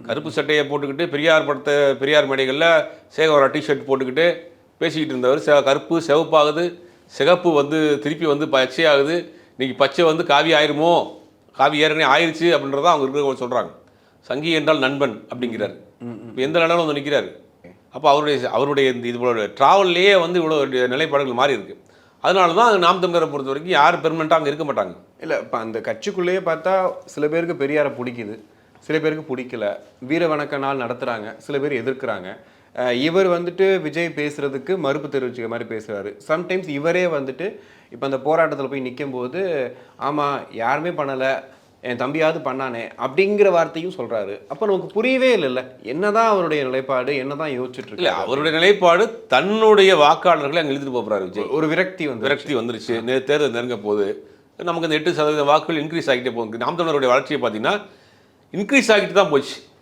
கருப்பு சட்டையை போட்டுக்கிட்டு பெரியார் மேடைகளில் சேகவரா டிஷர்ட் போட்டுக்கிட்டு பேசிக்கிட்டு இருந்தவர் கருப்பு சிவப்பாகுது, சிகப்பு வந்து திருப்பி வந்து பச்சையாகுது, இன்னைக்கு பச்சை வந்து காவி ஆயிருமோ, காவி ஏற்கனவே ஆயிடுச்சு அப்படின்றத அவங்க இருக்கிறவங்க சொல்கிறாங்க. சங்கி என்றால் நண்பன் அப்படிங்கிறாரு. இப்போ எந்த நிலையில வந்து நிற்கிறாரு. அப்போ அவருடைய இந்த இது ட்ராவல்லையே வந்து இவ்வளோ நிலைப்பாடுகள் மாறி இருக்கு. அதனால தான் நாம் தமிழரை பொறுத்த வரைக்கும் யார் பெர்மனெண்ட்டாக அங்கே இருக்க மாட்டாங்க. இல்லை, இப்போ அந்த கட்சிக்குள்ளேயே பார்த்தா சில பேருக்கு பெரியாரை பிடிக்குது, சில பேருக்கு பிடிக்கல. வீர வணக்க நாள் நடத்துகிறாங்க, சில பேர் எதிர்க்கிறாங்க. இவர் வந்துட்டு விஜய் பேசுகிறதுக்கு மறுப்பு தெரிவிச்சுக்க மாதிரி பேசுகிறாரு. சம்டைம்ஸ் இவரே வந்துட்டு இப்போ அந்த போராட்டத்தில் போய் நிற்கும் போது ஆமாம் யாருமே பண்ணலை, என் தம்பியாவது பண்ணானே அப்படிங்கிற வார்த்தையும் சொல்கிறாரு. அப்போ நமக்கு புரியவே இல்லைல்ல என்னதான் அவருடைய நிலைப்பாடு, என்னதான் யோசிச்சுட்டு இருக்கு. இல்லை, அவருடைய நிலைப்பாடு தன்னுடைய வாக்காளர்களை அங்கே இழுத்துட்டு போகிறாரு விஜய். ஒரு விரக்தி வந்துருச்சு. தேர்தல் நெருங்க போது நமக்கு இந்த 8% வாக்குகள் இன்க்ரீஸ் ஆகிட்டே போகுது. நாம் தமிழருடைய வளர்ச்சியை பார்த்தீங்கன்னா இன்க்ரீஸ் ஆகிட்டு தான் போச்சு.